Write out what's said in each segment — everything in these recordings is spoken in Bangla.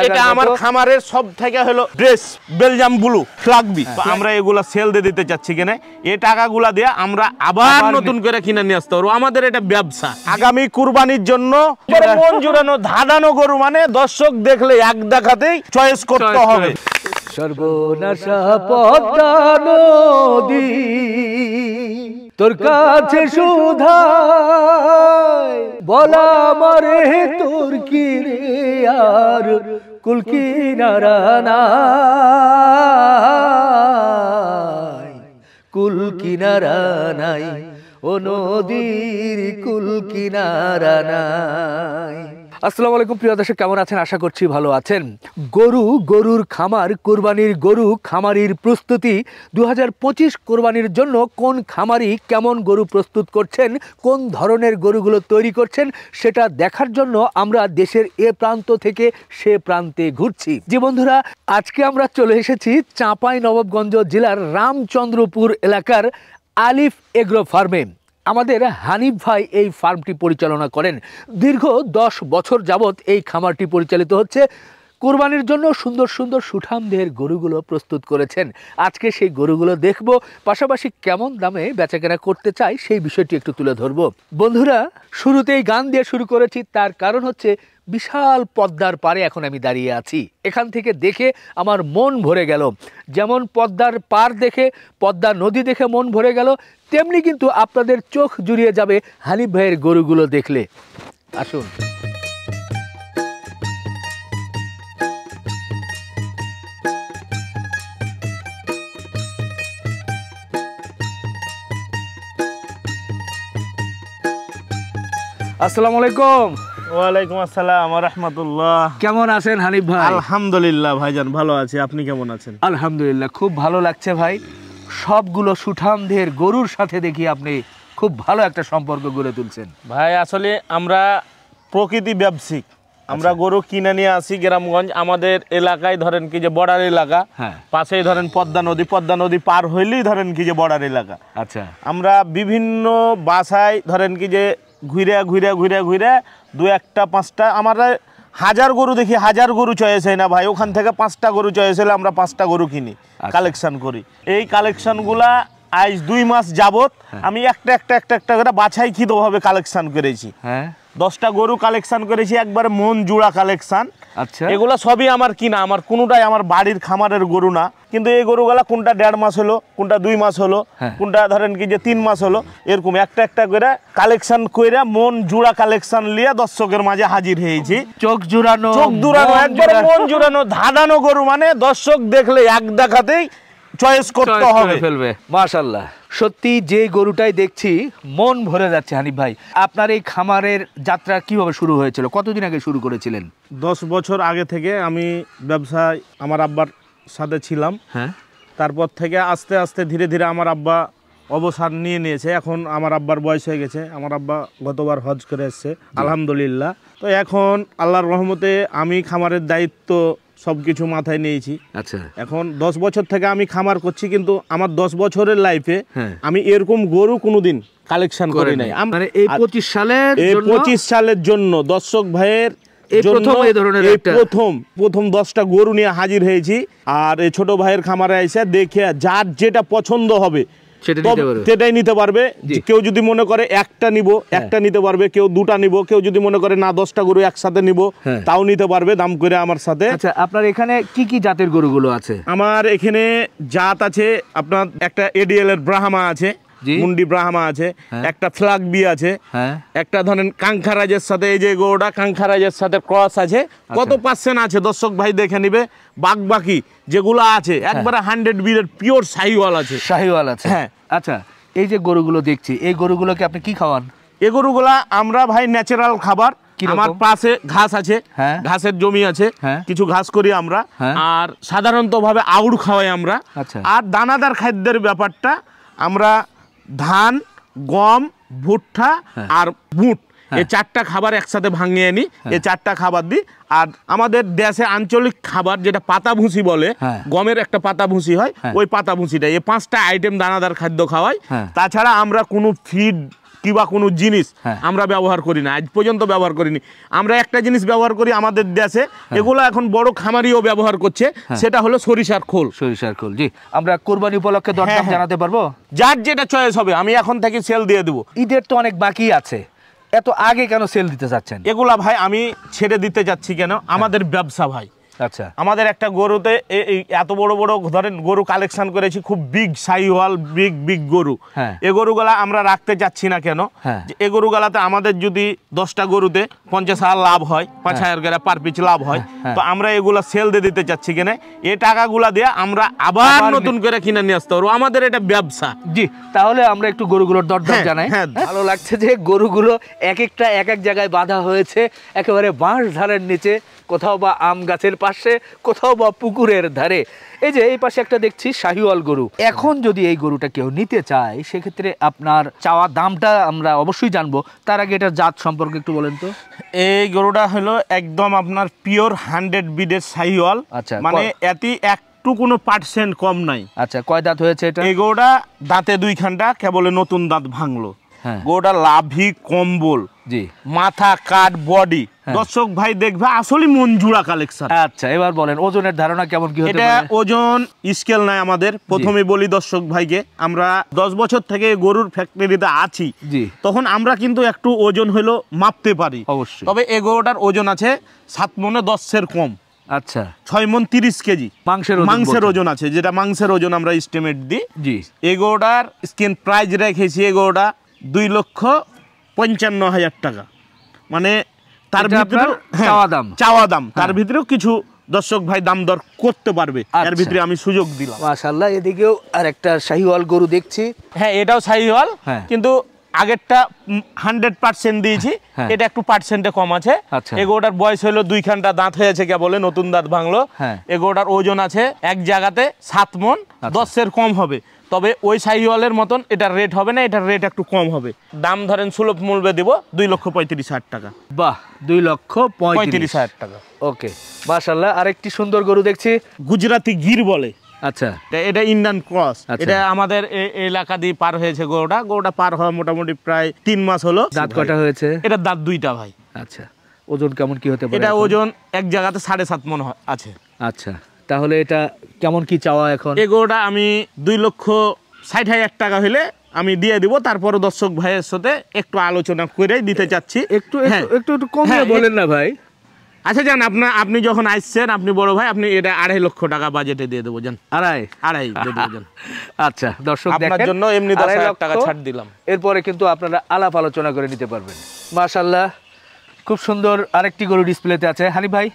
এটা আমার খামারের সব থেকে হলো ড্রেস বেলজিয়াম ব্লু ফ্লাগবি, আমরা এগুলা সেল দিয়ে দিতে চাচ্ছি কেন এই টাকাগুলা দিয়ে আমরা আবার নতুন করে কিনে নিয়ে আসতে পারবো। আমাদের এটা ব্যবসা। আগামী কুরবানির জন্য মন জুড়ানো ধাঁধানো গরু, মানে দর্শক দেখলে এক দেখাতেই চয়েস করতে হবে। সর্বনাশা পদ্মা নদী তোর কাছে সুধায় বলা মারে তোর কি রে আর কুল কিনারা নাই, কুল কিনারা নাই, ও নদীর কুল কিনারা নাই। আসসালামু আলাইকুম প্রিয় দর্শক, কেমন আছেন? আশা করছি ভালো আছেন। গরুর খামার, কোরবানির গরু খামারির প্রস্তুতি 2025 কোরবানির জন্য কোন খামারি কেমন গরু প্রস্তুত করছেন, কোন ধরনের গরুগুলো তৈরি করছেন, সেটা দেখার জন্য আমরা দেশের এ প্রান্ত থেকে সে প্রান্তে ঘুরছি। যে বন্ধুরা, আজকে আমরা চলে এসেছি চাঁপাইনবাবগঞ্জ জেলার রামচন্দ্রপুর এলাকার আলিফ এগ্রো ফার্মে। আমাদের হানিফ ভাই এই ফার্মটি পরিচালনা করেন। দীর্ঘ 10 বছর যাবৎ এই খামারটি পরিচালিত হচ্ছে। কোরবানির জন্য সুন্দর সুন্দর সুঠাম দেহের গরুগুলো প্রস্তুত করেছেন। আজকে সেই গরুগুলো দেখব, পাশাপাশি কেমন দামে বেচাকেনা করতে চাই সেই বিষয়টি একটু তুলে ধরব। বন্ধুরা, শুরুতেই গান দিয়ে শুরু করেছি, তার কারণ হচ্ছে বিশাল পদ্মার পাড়ে এখন আমি দাঁড়িয়ে আছি। এখান থেকে দেখে আমার মন ভরে গেল। যেমন পদ্মার পাড় দেখে, পদ্মা নদী দেখে মন ভরে গেল, তেমনি কিন্তু আপনাদের চোখ জুড়িয়ে যাবে হানিফ ভাইয়ের গরুগুলো দেখলে। আসুন। আসসালামু আলাইকুম। ওয়ালাইকুম আসসালাম ওয়া রাহমাতুল্লাহ। কেমন আছেন হানিফ ভাই? আলহামদুলিল্লাহ ভাইজান, ভালো আছি। আপনি কেমন আছেন? আলহামদুলিল্লাহ, খুব ভালো লাগছে ভাই। সবগুলো সুঠাম দেহের গরুর সাথে দেখি আপনি খুব ভালো একটা সম্পর্ক গড়ে তুলছেন। ভাই আসলে আমরা প্রকৃতি ব্যবসায়িক, আমরা গরু কিনে নিয়ে আসি গ্রামগঞ্জ। আমাদের এলাকায় ধরেন কি যে বর্ডার এলাকা, পাশেই ধরেন পদ্মা নদী পার হইলেই ধরেন কি যে বর্ডার এলাকা। আচ্ছা, আমরা বিভিন্ন বাসায় ধরেন কি যে ঘুরে দু একটা পাঁচটা, আমরা 1000 গরু দেখি, 1000 গরু চয়েস হয় না ভাই। ওখান থেকে 5টা গরু চয়েস হলে আমরা 5টা গরু কিনি, কালেকশন করি। এই কালেকশনগুলা আজ 2 মাস যাবত আমি একটা করে বাছাইকৃতভাবে কালেকশন করেছি। 10টা গরু কালেকশন করেছি, একবারে মন জুড়া কালেকশন। আচ্ছা, এগুলা সবই আমার কিনা, আমার কোনোটাই আমার বাড়ির খামারের গরু না। কিন্তু এই গরুগুলা কোনটা 1.5 মাস হলো, কোনটা 2 মাস হলো, কোনটা ধরেন কি যে 3 মাস হলো, এরকম একটা করে কালেকশন করে মন জুড়া কালেকশন নিয়ে দর্শকের মাঝে হাজির হয়েছি। চোখ জুড়ানো একবারে মন জুড়ানো ধাঁধানো গরু, মানে দর্শক দেখলে এক দেখাতেই চয়েস করতে হবে, ফেলবে। মাশাআল্লাহ, সত্যি যে গরুটাই দেখছি মন ভরে যাচ্ছে। হানিফ ভাই, আপনার এই খামারের যাত্রা কিভাবে শুরু হয়েছিল? কতদিন আগে শুরু করেছিলেন? 10 বছর আগে থেকে আমি ব্যবসায় আমার আব্বার সাথে ছিলাম। তারপর থেকে আস্তে আস্তে ধীরে ধীরে আমার আব্বা অবসর নিয়েছে। এখন আমার আব্বার বয়স হয়ে গেছে। আমার আব্বা গতবার হজ করে এসছে, আলহামদুলিল্লাহ। তো এখন আল্লাহর রহমতে আমি খামারের দায়িত্ব সবকিছু মাথায় নিয়েছি। আচ্ছা, এখন 10 বছর থেকে আমি খামার করছি, কিন্তু আমার 10 বছরের লাইফে আমি এরকম গরু কোনোদিন কালেকশন করি নাই। মানে এই 25 সালের জন্য দর্শক ভাইয়ের প্রথম 10টা গরু নিয়ে হাজির হয়েছি। আর এই ছোট ভাইয়ের খামারে এসে দেখে যার যেটা পছন্দ হবে সেটাই নিতে পারবে। কেউ যদি মনে করে একটা নিব, একটা নিতে পারবে। কেউ 2টা নিব, কেউ যদি মনে করে না 10টা গরু একসাথে নিব, তাও নিতে পারবে দাম করে আমার সাথে। আচ্ছা, আপনার এখানে কি কি জাতের গরুগুলো আছে? আমার এখানে জাত আছে আপনার, একটা এডিএল এর ব্রাহ্মা আছে, মুন্ডি ব্রাহ্মা আছে, একটা ফ্লাগবি আছে, একটা ধরেন কাঙ্খারাজের সাথে, এই যে গরুটা কাঙ্খারাজের সাথে ক্রস আছে। কত পার্সেন্ট আছে দর্শক ভাই দেখে নিবে। বাকি যেগুলো আছে একবারে 100 বিরের পিওর শাহিওয়াল আছে। হ্যাঁ। আচ্ছা, এই যে গরুগুলো দেখছি, এই গরুগুলোকে আপনি কি খাওয়ান? এই গরুগুলা আমরা ভাই ন্যাচারাল খাবার। আমার পাশে ঘাস আছে, ঘাসের জমি আছে, কিছু ঘাস করি আমরা। আর সাধারণত ভাবে আউড় খাওয়াই আমরা। আর দানাদার খাদ্যের ব্যাপারটা আমরা ধান, গম, ভুট্টা আর বুট, এই 4টা খাবার একসাথে ভাঙিয়ে আনি। এই 4টা খাবার দিই। আর আমাদের দেশে আঞ্চলিক খাবার যেটা পাতা ভুসি বলে, গমের একটা পাতা ভুসি হয়, ওই পাতা ভুসিটা, এই 5টা আইটেম দানাদার খাদ্য খাওয়াই। তাছাড়া আমরা কোনো ফিড কিবা কোনো জিনিস হ্যাঁ। আমরা ব্যবহার করি না, আজ পর্যন্ত ব্যবহার করিনি। আমরা একটা জিনিস ব্যবহার করি আমাদের দেশে, এগুলো এখন বড় খামারিও ব্যবহার করছে, সেটা হলো সরিষার খোল। সরিষার খোল, জি। আমরা কোরবানি উপলক্ষে দরদাম জানাতে পারবো? যার যেটা চয়েস হবে, আমি এখন থেকে সেল দিয়ে দেবো। ঈদের তো অনেক বাকি আছে, এত আগে কেন সেল দিতে চাচ্ছেন? এগুলা ভাই আমি ছেড়ে দিতে যাচ্ছি কেন, আমাদের ব্যবসা ভাই। আচ্ছা, আমাদের একটা গরুতে এত বড় বড় ধরেন গরু কালেকশন করেছি, খুব বিগ সাইওয়াল, বিগ বিগ গরু। হ্যাঁ। এ গরুগুলা আমরা রাখতে চাচ্ছি না কেন, হ্যাঁ। যে এ গরুগুলাতে আমাদের যদি 10টা গরুতে 50,000 লাভ হয়, 5,000 করে পার পিছ লাভ হয়, তো আমরা এগুলা সেল দিয়ে দিতে চাচ্ছি কেন, এই টাকাগুলা দিয়ে আমরা আবার নতুন করে কিনে নিয়ে আসতে পারবো। আমাদের এটা ব্যবসা। জি। তাহলে আমরা একটু গরুগুলোর দরদাম জানাই। ভালো লাগছে যে গরুগুলো এক একটা এক এক জায়গায় বাঁধা হয়েছে, একেবারে বাঁশ ধারের নিচে, কোথাও বা আম গাছের পাশে, কোথাও বা পুকুরের ধারে। এই যে এই পাশে একটা দেখছি শাহিওয়াল গরু। এখন যদি এই গরুটা কেউ নিতে চায়, সেক্ষেত্রে আপনার চাওয়া দামটা আমরা অবশ্যই জানবো। তার আগে এটার জাত সম্পর্কে একটু বলেন তো। এই গরুটা হলো একদম আপনার পিওর 100 বিডের শাহিওয়াল। আচ্ছা, মানে এটি একটু কোনো পার্সেন্ট কম নাই। আচ্ছা, কয় দাঁত হয়েছে এটা? এই গরুটা দাঁতে 2খানটা, কেবল নতুন দাঁত ভাঙলো। হ্যাঁ। গরুটা লাভি কম্বল, জি, মাথা কাট বডি, দর্শক ভাই দেখবে আসলে মন জুড়া কালেকশন। আচ্ছা, এবার বলেন ওজনের ধারণা কেমন কি হতে এটা পারে? ওজন স্কেল নাই আমাদের। প্রথমে বলি দর্শক ভাইকে, আমরা 10 বছর থেকে গরুর ফ্যাক্টরিতে আছি, জি, তখন আমরা কিন্তু একটু ওজন হলো মাপতে পারি অবশ্যই। তবে এই গরুটার ওজন আছে 7 মনে 10-এর কম। আচ্ছা, 6 মন 30 কেজি মাংসের ওজন আছে, যেটা মাংসের ওজন আমরা এস্টিমেট দিই। জি। এই গরুটার স্ক্রিন প্রাইস রেখেছি এই গরুটা 2,55,000 টাকা। মানে তার ভিতরে চাওয়া দাম, তার ভিতরেও কিছু দর্শক ভাই দাম দর করতে পারবে, এর ভিতরে আমি সুযোগ দিলাম। মাশাআল্লাহ, এদিকেও আরেকটা শাহিওয়াল গরু দেখছি। হ্যাঁ, এটাও শাহিওয়াল, কিন্তু আগেরটা 100% দিয়েছি, এটা একটু পার্সেন্টে কম আছে। এই গরুটার বয়স হলো 2খানটা দাঁত হয়েছে, কেবলে নতুন দাঁত ভাঙলো। এই গরুটার ওজন আছে এক জায়গাতে 7 মন 10-এর কম হবে। তবে ওই শাহিওয়ালের মতন এটার রেট হবে না, এটার রেট একটু কম হবে। দাম ধরেন সুলভ মূল্যে দেবো 2,35,000 টাকা। বাহ, 2,35,000 টাকা। ওকে, মাশাআল্লাহ। আরেকটি সুন্দর গরু দেখছি, গুজরাটি গির বলে। আচ্ছা, এটা ইন্ডিয়ান ক্রস। এটা আমাদের এলাকা দিয়ে পার হয়েছে গরুটা পার হওয়া মোটামুটি প্রায় 3 মাস হলো। দাঁত কয়টা হয়েছে? এটা দাঁত 2টা ভাই। আচ্ছা, ওজন কেমন কি হতে পারে? এটা ওজন এক জায়গাতে 7.5 মন আছে। আচ্ছা, তাহলে এটা কেমন কি চাওয়া এখন? এই গরুটা আমি 2,60,000 টাকা হলে আমি দিয়ে দিব। তারপরে দর্শক ভাইয়ের সাথে একটু আলোচনা করে দিতে চাচ্ছি। একটু কমিয়ে বলেন না ভাই। আচ্ছা যান, আপনি যখন আসছেন, আপনি বড় ভাই, আপনি এটা 2.5 লক্ষ টাকা বাজেটে দিয়ে দেবো। যান, আড়াই দিয়ে দেবো যান। আচ্ছা, দর্শক আপনার জন্য এমনি 10,000 টাকা ছাড় দিলাম। এরপরে কিন্তু আপনারা আলাপ আলোচনা করে নিতে পারবেন। মাশাআল্লাহ, খুব সুন্দর আরেকটি গরু ডিসপ্লেতে আছে। হানিফ ভাই,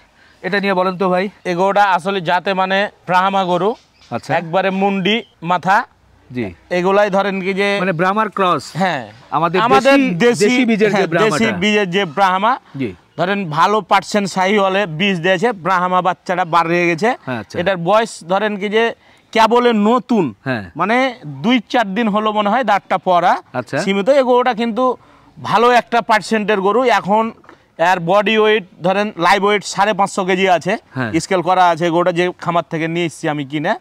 এটা নিয়ে বলেন তো ভাই। এই গরুটা আসলে জাতে মানে ব্রাহ্মা গরু। আচ্ছা, একবারে মুন্ডি মাথা। জি, এগুলাই ধরেন কি যে মানে ব্রাহ্মার ক্রস। হ্যাঁ, আমাদের দেশি বীজের যে ব্রাহ্মা। জি, ধরেন ভালো পার্সেন্ট শাহিওয়ালে বীজ দিয়েছে, ব্রাহ্মা বাচ্চাটা বার হয়ে গেছে। এটার বয়স ধরেন কি যে কেবল নতুন, মানে 2-4 দিন হলো মনে হয় দাঁতটা পড়া সীমিত। এই গরুটা কিন্তু ভালো একটা পার্সেন্টের গরু। এখন এর বডি ওয়েট ধরেন লাইভ ওয়েট 550 কেজি আছে, স্কেল করা আছে। গরুটা যে খামার থেকে নিয়ে এসেছি আমি কিনে।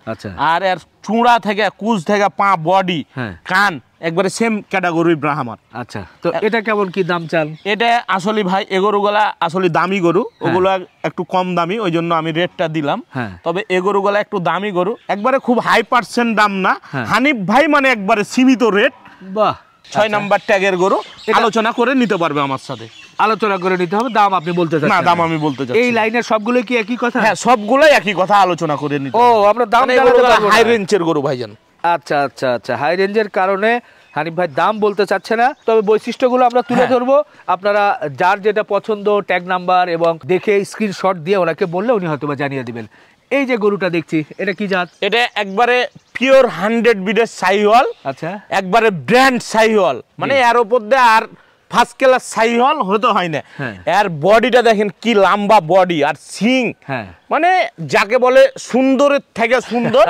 আর এর চূড়া থেকে কুচ থেকে পা, বডি, কান একবারে সেম ক্যাটাগরি ব্রাহ্মার। আচ্ছা, তো এটা কেমন কি দাম চান? এটা আসলে ভাই এ গরুগুলা আসলে দামি গরু, ওগুলা একটু কম দামি, ওই জন্য আমি রেটটা দিলাম। তবে এ গরুগুলা একটু দামি গরু, একবারে খুব হাই পার্সেন্ট দাম না। হানিফ ভাই মানে একবারে সীমিত রেট। বাহ, 6 নাম্বার ট্যাগের গরু, আলোচনা করে নিতে পারবে আমার সাথে। আলোচনা করে নিতে হবে, দাম আপনি বলতে চাচ্ছেন না? দাম আমি বলতে চাচ্ছি। এই লাইনের সবগুলো কি একই কথা? হ্যাঁ, সবগুলাই একই কথা, আলোচনা করে নিতে। ও, আমরা দাম জানাতে পারবো না। হাই রেঞ্জের গরু ভাইজান। আচ্ছা আচ্ছা আচ্ছা, হাই রেঞ্জের কারণে হানিফ ভাই দাম বলতে চাচ্ছে না, তবে বৈশিষ্ট্যগুলো আমরা তুলে ধরবো। আপনারা যার যেটা পছন্দ, ট্যাগ নাম্বার এবং দেখে স্ক্রিনশট দিয়ে ওনাকে বললে উনি হয়তো জানিয়ে দিবেন। এই যে গরুটা দেখছি, এটা কি জাত? এটা একবারে পিওর 100 বিডের শাহিওয়াল। আচ্ছা, একবারে ব্র্যান্ড শাহিওয়াল, মানে এর উপর দিয়ে আর ফার্স্ট ক্লাস শাহিওয়াল হতে হয় না। এর বডিটা দেখেন কি লম্বা বডি, আর সিং মানে যাকে বলে সুন্দরের থেকে সুন্দর।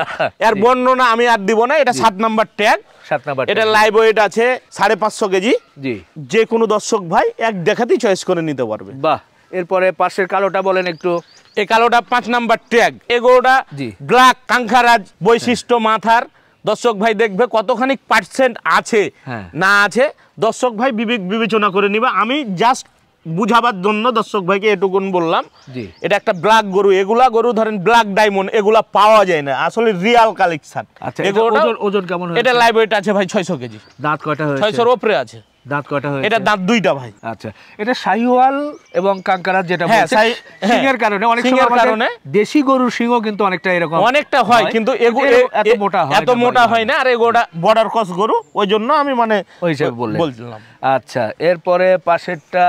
এর বর্ণনা আমি আর দিব না। এটা 7 নাম্বার ট্যাগ। এটা লাইভ ওয়েট আছে 550 কেজি। জি, যে কোনো দর্শক ভাই এক দেখাতেই চয়েস করে নিতে পারবে। বাহ, এরপরে পাশের কালোটা বলেন একটু। এই কালোটা 5 নাম্বার ট্যাগ। এগোটা ব্ল্যাক কাঙ্খারাজ বৈশিষ্ট্য মাথার। দর্শক ভাই দেখবে কতখানি পার্সেন্ট আছে না আছে, দর্শক ভাই বিবেক বিবেচনা করে নিবে। আমি জাস্ট বুঝাবার জন্য দর্শক ভাইকে এটুকুন বললাম। এটা একটা ব্ল্যাক গরু, এগুলা গরু ধরেন ব্ল্যাক ডায়মন্ড, এগুলা পাওয়া যায় না, আসলে রিয়াল কালেকশন। আচ্ছা, ওজন কেমন হয়েছে? এটা লাইভ ওয়েট আছে ভাই 600 কেজি। দাঁত কয়টা হয়েছে? 600 এর উপরে আছে। দাঁত কয়টা হয়েছে? এটা দাঁত দুইটা ভাই। আচ্ছা, এটা শাহিওয়াল এবং কাঙ্কারাজ যেটা বলছে সিংহের কারণে অনেক সময় আমাদের দেশি গরুর সিংহ কিন্তু অনেকটা এরকম অনেকটা হয়, কিন্তু এত মোটা হয় না। আর এগুলা বর্ডার ক্রস গরু, ওই জন্য আমি মানে ওই হিসেবে বলছিলাম। আচ্ছা, এরপরে পাশেরটা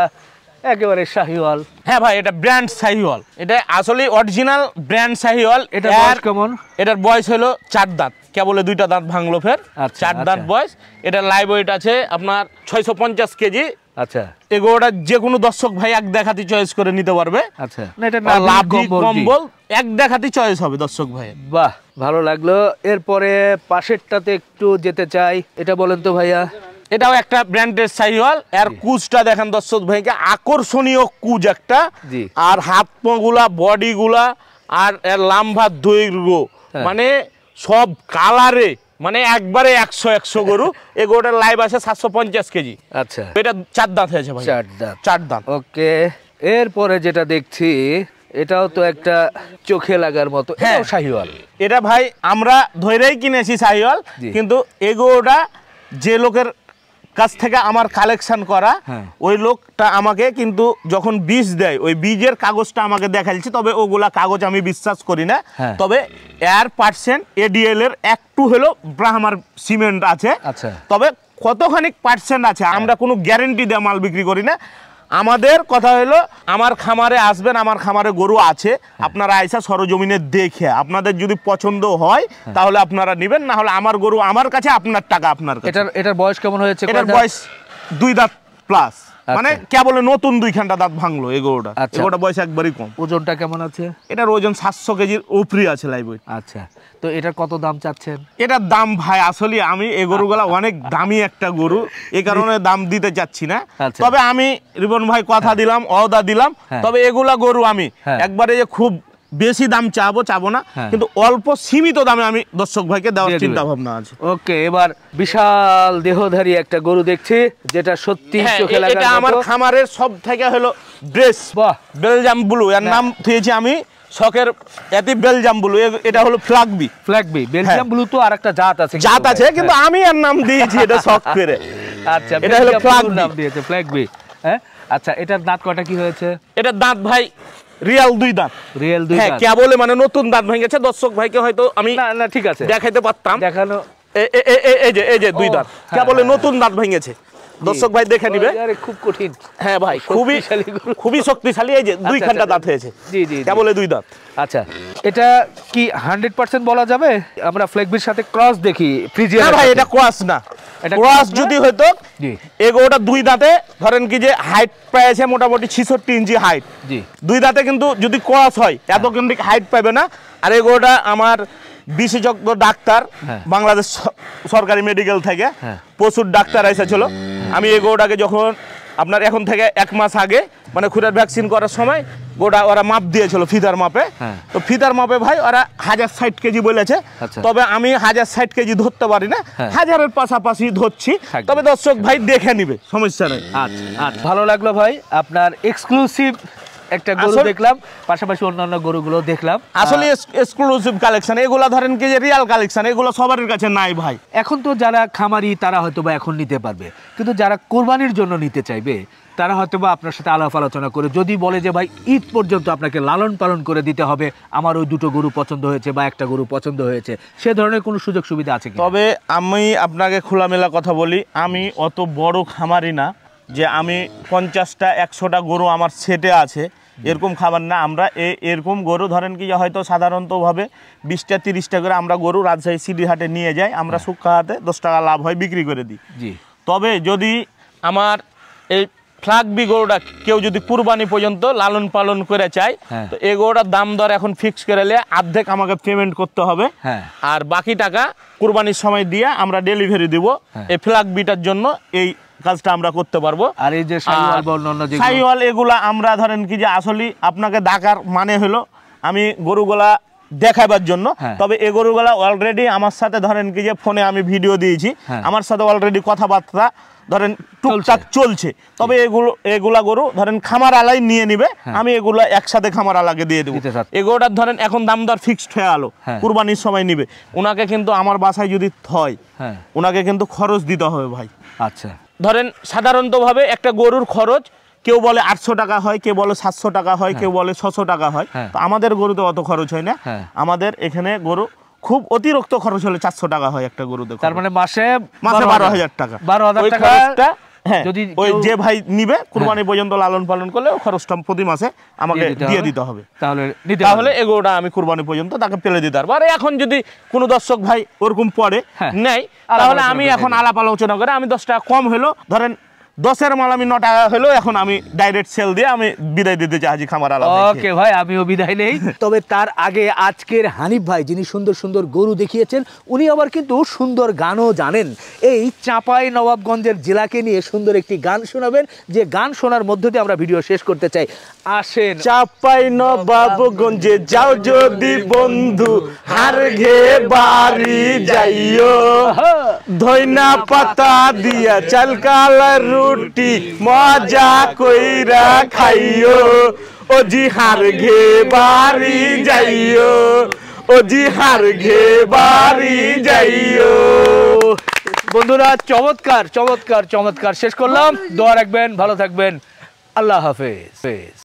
একেবারে শাহিওয়াল। হ্যাঁ ভাই, এটা ব্র্যান্ড শাহিওয়াল, এটা আসলে অরিজিনাল ব্র্যান্ড শাহিওয়াল। এটা বয়স কেমন? এটার বয়স হলো 4 দাঁত, কেবল 2টা দাঁত ভাঙলো ফের। 4 দাঁত বয়স। এটা লাইভ ওয়েট আছে আপনার 650 কেজি। আচ্ছা, এগুলোটা যে কোনো দর্শক ভাই এক দেখাতে চয়েস করে নিতে পারবে। আচ্ছা, না এটা নাভি কম্বল এক দেখাতে চয়েস হবে দর্শক ভাই। বাহ, ভালো লাগলো। এরপরে পাশেরটাতে একটু যেতে চাই, এটা বলেন তো ভাইয়া। এটাও একটা ব্র্যান্ডের শাহিওয়াল। এর কুচটা দেখেন দর্শক ভাইকে, আকর্ষণীয় কুচ একটা। আর হাত পা গুলা, বডি গুলা, আর এর লাম্বা দৈর্ঘ্য, মানে সব কালারে, মানে একবারে 100 গরু। এই গরুটার লাইভ আছে 750 কেজি। আচ্ছা, এটা 4 দাঁত হয়েছে ভাই। 4 দাঁত। ওকে, এরপরে যেটা দেখছি এটাও তো একটা চোখে লাগার মতো, এটাও শাহিওয়াল। এটা ভাই আমরা ধরেই কিনেছি শাহিওয়াল, কিন্তু এই গরুটা যে লোকের কাছ থেকে আমার কালেকশন করা, ওই লোকটা আমাকে কিন্তু যখন বীজ দেয়, ওই বীজের কাগজটা আমাকে দেখাইছে। তবে ওগুলা কাগজ আমি বিশ্বাস করি না। তবে এর পার্সেন্ট এডিএল এর একটু হলো ব্রাহ্মার সিমেন্ট আছে। তবে কতখানি পার্সেন্ট আছে, আমরা কোনো গ্যারেন্টি দিয়ে মাল বিক্রি করি না। আমাদের কথা হলো, আমার খামারে আসবেন, আমার খামারে গরু আছে, আপনারা আইসা সরজমিনে দেখে আপনাদের যদি পছন্দ হয় তাহলে আপনারা নেবেন, না হলে আমার গরু আমার কাছে, আপনার টাকা আপনার কাছে। এটার বয়স কেমন হয়েছে? এটার বয়স 2 দাঁত প্লাস, মানে কেবল নতুন 2খানা দাঁত ভাঙলো এই গরুটা। এগুলোটা বয়স একবারই কম। ওজনটা কেমন আছে? এটার ওজন 700 কেজির উপরে আছে লাইভ ওয়েট। আচ্ছা, তো এটার কত দাম চাচ্ছেন? এটার দাম ভাই আসলে আমি এই গরুগুলা অনেক দামি একটা গরু, এই কারণে দাম দিতে চাচ্ছি না। তবে আমি রিবন ভাই কথা দিলাম, ওয়াদা দিলাম, তবে এগুলা গরু আমি একবারে যে খুব বেশি দাম চাবো না, কিন্তু অল্প সীমিত দামে আমি দর্শক ভাইকে দেওয়ার চিন্তা ভাবনা আছে। ওকে, এবার বিশাল দেহধারী একটা গরু দেখছি, যেটা সত্যি চোখে লাগার মতো। এটা আমার খামারের সব থেকে হলো ব্রেস, বেলজাম ব্লু, এর নাম দিয়েছি আমি শখের এতি বেলজাম ব্লু। এটা হলো ফ্ল্যাগবি। বেলজিয়াম ব্লু তো আরেকটা জাত আছে, কিন্তু আমি এর নাম দিয়েছি এটা শখ করে। আচ্ছা, এটা হলো ফ্ল্যাগবি নাম দিয়েছে, ফ্ল্যাগবি। হ্যাঁ, আচ্ছা, এটার দাঁত কয়টা কি হয়েছে? এটার দাঁত ভাই রিয়াল 2 দাঁত। হ্যাঁ, কে বলে মানে নতুন দাঁত ভেঙেছে। দর্শক ভাইকে হয়তো আমি না ঠিক আছে দেখাইতে পারতাম, দেখানো। এই যে 2 দাঁত, কে বলে নতুন দাঁত ভেঙেছে। দর্শক ভাই দেখে নিবে। আরে খুব কঠিন। হ্যাঁ ভাই, খুবই শক্তিশালী। এই যে 2খানা দাঁত হয়েছে, কে বলে 2 দাঁত। আচ্ছা, এটা কি 100% বলা যাবে? আমরা ফ্ল্যাগবির সাথে ক্রস দেখি, ফ্রিজিয়ান। না ভাই, এটা ক্রস না। ক্রস যদি হতো, এগোটা 2 দাঁতে ধরেন কি যে হাইট পেয়েছে মোটামুটি 66 ইঞ্চি হাইট। 2 দাঁতে কিন্তু যদি ক্রস হয় এত কিন্তু হাইট পাবে না। আর এগোটা আমার বিশেষজ্ঞ ডাক্তার বাংলাদেশ সরকারি মেডিকেল থেকে প্রচুর ডাক্তার এসেছিল। আমি এই গরুটাকে যখন আপনার এখন থেকে 1 মাস আগে মানে খুরার ভ্যাকসিন করার সময় গোটা ওরা মাপ দিয়েছিল ফিতার মাপে। তো ফিতার মাপে ভাই ওরা 1060 কেজি বলেছে। তবে আমি 1060 কেজি ধরতে পারি না, 1000-এর পাশাপাশি ধরছি। তবে দর্শক ভাই দেখে নিবে, সমস্যা নেই। আচ্ছা, ভালো লাগলো ভাই, আপনার এক্সক্লুসিভ একটা গরু দেখলাম, পাশাপাশি অন্যান্য গরুগুলো দেখলাম। আসলে এক্সক্লুসিভ কালেকশন, এগুলা ধরেন কি যে রিয়াল কালেকশন, এগুলো সবার কাছে নাই ভাই। এখন তো যারা খামারি তারা হয়তো বা এখন নিতে পারবে, কিন্তু যারা কোরবানির জন্য নিতে চাইবে তারা হয়তো বা আপনার সাথে আলাপ আলোচনা করে যদি বলে যে ভাই ঈদ পর্যন্ত আপনাকে লালন পালন করে দিতে হবে, আমার ওই 2টো গরু পছন্দ হয়েছে বা একটা গরু পছন্দ হয়েছে, সে ধরনের কোনো সুযোগ সুবিধা আছে কি? তবে আমি আপনাকে খোলামেলা কথা বলি, আমি অত বড় খামারি না যে আমি 50টা 100টা গরু আমার সেটে আছে, এরকম খাবার না। আমরা এরকম গরু ধরেন কি হয়তো সাধারণতভাবে 20টা 30টা করে আমরা গরু রাজশাহী সিডি হাটে নিয়ে যাই, আমরা শুক্কা হাটে 10 টাকা লাভ হয় বিক্রি করে দিই। তবে যদি আমার এই ফ্ল্যাগবি গরুটা কেউ যদি কুরবানি পর্যন্ত লালন পালন করে চায়, তো এই গরুটার দাম দর এখন ফিক্স করে নিয়ে অর্ধেক আমাকে পেমেন্ট করতে হবে, আর বাকি টাকা কুরবানির সময় দিয়ে আমরা ডেলিভারি দিব। এই ফ্ল্যাগবিটার জন্য এই কাজটা আমরা করতে পারবো। আর এই যে শাহিওয়াল এগুলা আমরা ধরেন কি যে আসলে আপনাকে ডাকার মানে হলো আমি গরুগুলা দেখাবার জন্য। তবে এই গরুগুলা অলরেডি আমার সাথে ধরেন কি যে ফোনে আমি ভিডিও দিয়েছি, আমার সাথে অলরেডি কথাবার্তা ধরেন টুকটাক চলছে, তবে এগুলা গরু ধরেন খামার আলাই নিয়ে নিবে, আমি এগুলা একসাথে খামার আলাকে দিয়ে দেবো। এগুলোটার ধরেন এখন দাম দর ফিক্সড হয়ে গেল, কুরবানির সময় নিবে, ওনাকে কিন্তু আমার বাসায় যদি হয় ওনাকে কিন্তু খরচ দিতে হবে ভাই। আচ্ছা, ধরেন সাধারণতভাবে একটা গরুর খরচ কেউ বলে 800 টাকা হয়, কেউ বলে 700 টাকা হয়, কেউ বলে 600 টাকা হয়। তো আমাদের গরুতে অত খরচ হয় না, আমাদের এখানে গরু খুব অতিরিক্ত খরচ হলে 400 টাকা হয় একটা গরুতে। তার মানে মাসে 12,000 টাকা। 12,000 টাকা যদি ওই যে ভাই নিবে কুরবানি পর্যন্ত লালন পালন করলে খরচটা প্রতি মাসে আমাকে দিয়ে দিতে হবে, তাহলে এগুলোটা আমি কুরবানি পর্যন্ত তাকে পেলে দিতে পারবো। আর এখন যদি কোনো দর্শক ভাই ওরকম পড়ে নেয়, তাহলে আমি এখন আলাপ আলোচনা করে আমি 10 টাকা কম হলো, ধরেন 10-এর মাল আমি 9 টাকা হলো, এখন আমি ডাইরেক্ট সেল দিয়ে আমি বিদায় দিতে চাই হাজি খামার আলাদা। ওকে ভাই, আমিও বিদায় নেই। তবে তার আগে আজকের হানিফ ভাই যিনি সুন্দর সুন্দর গরু দেখিয়েছেন, উনি আবার কিন্তু সুন্দর গানও জানেন। এই চাঁপাই নবাবগঞ্জের জেলাকে নিয়ে সুন্দর একটি গান শোনাবেন, যে গান শোনার মধ্য দিয়ে আমরা ভিডিও শেষ করতে চাই। আসেন। চাঁপাই নবাবগঞ্জে যাও যদি বন্ধু, হার ঘে বাড়ি যাইও, ধইনা পাতা দিয়া চাল কালার রুটি মজা কইরা খাইও, ও জি হার ঘে বাড়ি যাইও, ও জি হার ঘে বাড়ি যাইও। বন্ধুরা, চমৎকার চমৎকার চমৎকার শেষ করলাম। দোয়া রাখবেন, ভালো থাকবেন, আল্লাহ হাফেজ।